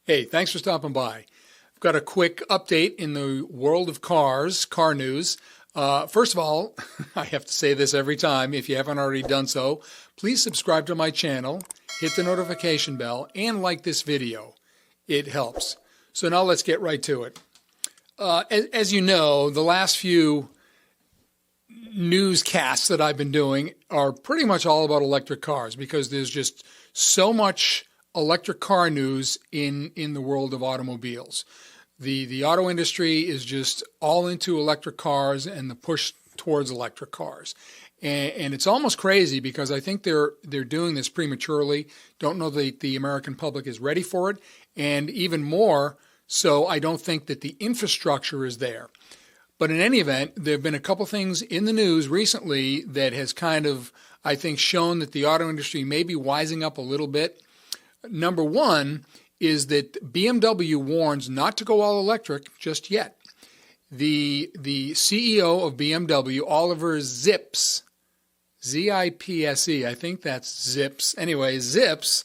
Hey, thanks for stopping by. I've got a quick update in the world of cars, car news. First of all, I have to say this every time. If you haven't already done so, please subscribe to my channel, hit the notification bell, and like this video. It helps. So now let's get right to it. As you know, the last few newscasts that I've been doing are pretty much all about electric cars because there's just so much electric car news in the world of automobiles. The auto industry is just all into electric cars and the push towards electric cars. And it's almost crazy because I think they're doing this prematurely. Don't know that the American public is ready for it. And even more so, I don't think that the infrastructure is there. But in any event, there have been a couple things in the news recently that has kind of, I think, shown that the auto industry may be wising up a little bit. Number one is that BMW warns not to go all electric just yet. The CEO of BMW, Oliver Zipse, Z-I-P-S-E, I think that's Zips. Anyway, Zips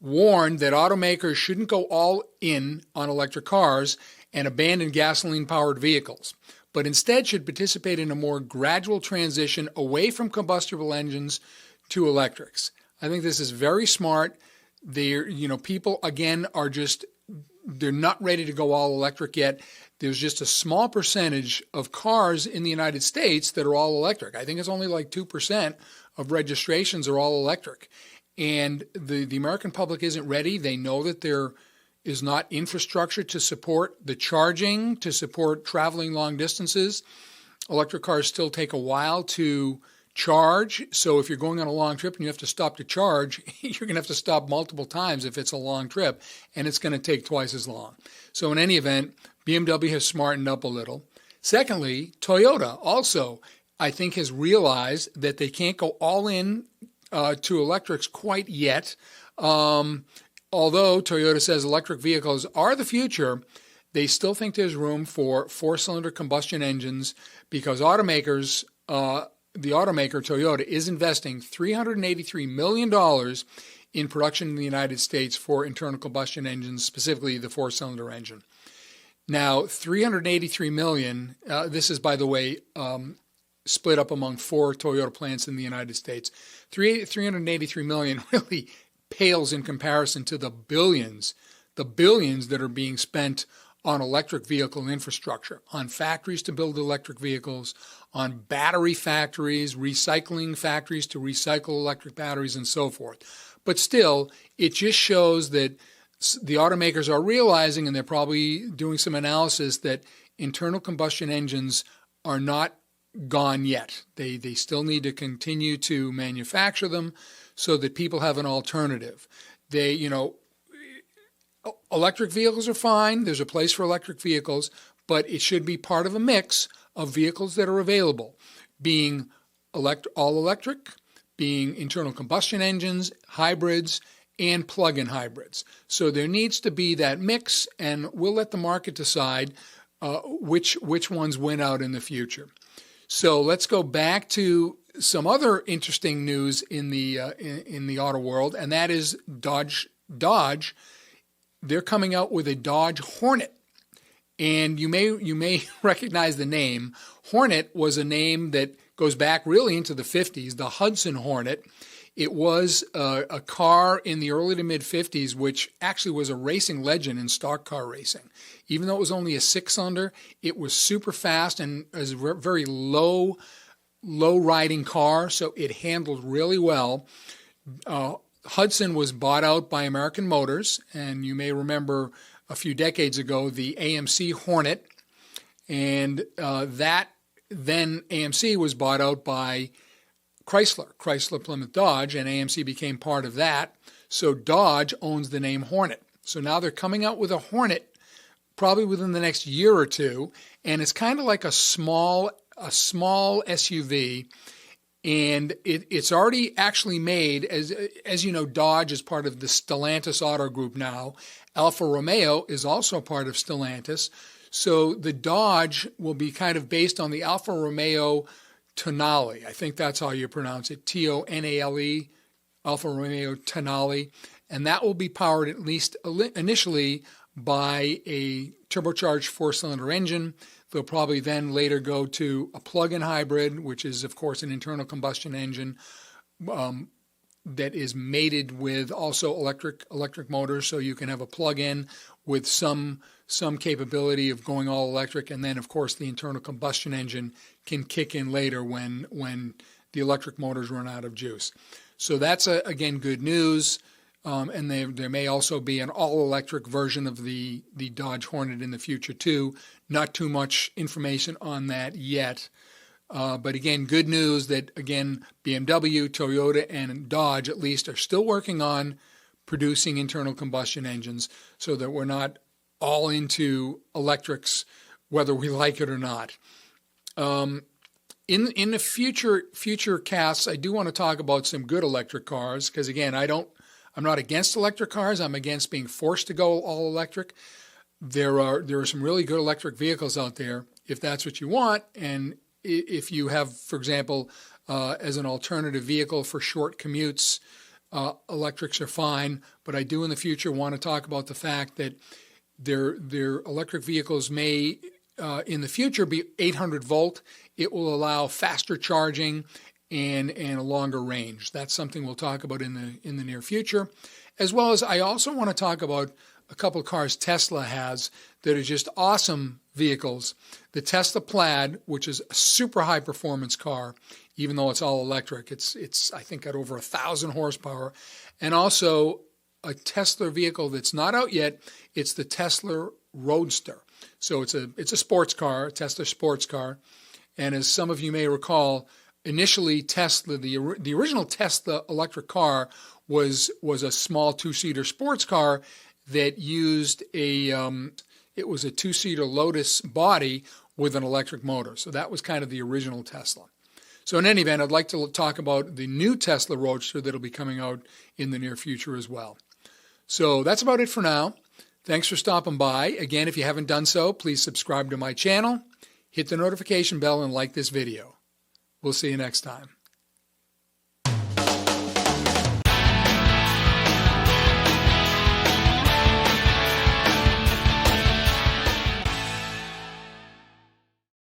warned that automakers shouldn't go all in on electric cars and abandon gasoline-powered vehicles, but instead should participate in a more gradual transition away from combustible engines to electrics. I think this is very smart. People, again, they're not ready to go all electric yet. There's just a small percentage of cars in the United States that are all electric. I think it's only like 2% of registrations are all electric. And the American public isn't ready. They know that there is not infrastructure to support the charging, to support traveling long distances. Electric cars still take a while to charge. So if you're going on a long trip and you have to stop to charge, you're going to have to stop multiple times if it's a long trip, and it's going to take twice as long. So in any event, BMW has smartened up a little. Secondly, Toyota also, I think, has realized that they can't go all in to electrics quite yet. Although Toyota says electric vehicles are the future, they still think there's room for four-cylinder combustion engines because the automaker Toyota is investing $383 million in production in the United States for internal combustion engines, specifically the four-cylinder engine. Now, $383 million, this is, by the way, split up among 4 Toyota plants in the United States. $383 million really pales in comparison to the billions that are being spent on electric vehicle infrastructure, on factories to build electric vehicles, on battery factories, recycling factories to recycle electric batteries, and so forth. But still, it just shows that the automakers are realizing, and they're probably doing some analysis, that internal combustion engines are not gone yet. They still need to continue to manufacture them so that people have an alternative. Electric vehicles are fine. There's a place for electric vehicles, but it should be part of a mix of vehicles that are available, being all electric, being internal combustion engines, hybrids, and plug-in hybrids. So there needs to be that mix, and we'll let the market decide which ones win out in the future. So let's go back to some other interesting news in the auto world, and that is Dodge. They're coming out with a Dodge Hornet. And you may recognize the name. Hornet was a name that goes back really into the 50s, the Hudson Hornet. It was a car in the early to mid-50s, which actually was a racing legend in stock car racing. Even though it was only a 6-cylinder, it was super fast and was a very low-riding car, so it handled really well. Hudson was bought out by American Motors, and you may remember a few decades ago the AMC Hornet, and that then AMC was bought out by Chrysler Plymouth Dodge, and AMC became part of that. So Dodge owns the name Hornet. So now they're coming out with a Hornet probably within the next year or two, and it's kind of like a small SUV. And it's already actually made, as you know, Dodge is part of the Stellantis Auto Group now. Alfa Romeo is also part of Stellantis. So the Dodge will be kind of based on the Alfa Romeo Tonale. I think that's how you pronounce it, Tonale, Alfa Romeo Tonale. and that will be powered at least initially by a turbocharged 4-cylinder engine. They'll probably then later go to a plug-in hybrid, which is, of course, an internal combustion engine that is mated with also electric motors, so you can have a plug-in with some capability of going all electric, and then, of course, the internal combustion engine can kick in later when the electric motors run out of juice. So that's, again, good news. And there may also be an all-electric version of the Dodge Hornet in the future, too. Not too much information on that yet. But again, good news that, again, BMW, Toyota, and Dodge, at least, are still working on producing internal combustion engines so that we're not all into electrics, whether we like it or not. In the future casts, I do want to talk about some good electric cars because, again, I'm not against electric cars. I'm against being forced to go all electric. There are some really good electric vehicles out there if that's what you want. And if you have, for example, as an alternative vehicle for short commutes, electrics are fine. But I do in the future want to talk about the fact that their electric vehicles may, in the future, be 800 volt. It will allow faster charging and a longer range. That's something we'll talk about in the near future. As well as I also want to talk about a couple of cars Tesla has that are just awesome vehicles. The Tesla Plaid, which is a super high performance car, even though it's all electric. It's I think got over 1,000 horsepower. And also a Tesla vehicle that's not out yet. It's the Tesla Roadster. So it's a sports car, a Tesla sports car. And as some of you may recall, initially, Tesla, the original Tesla electric car was a small 2-seater sports car that used it was a 2-seater Lotus body with an electric motor. So that was kind of the original Tesla. So in any event, I'd like to talk about the new Tesla Roadster that'll be coming out in the near future as well. So that's about it for now. Thanks for stopping by. Again, if you haven't done so, please subscribe to my channel, hit the notification bell, and like this video. We'll see you next time.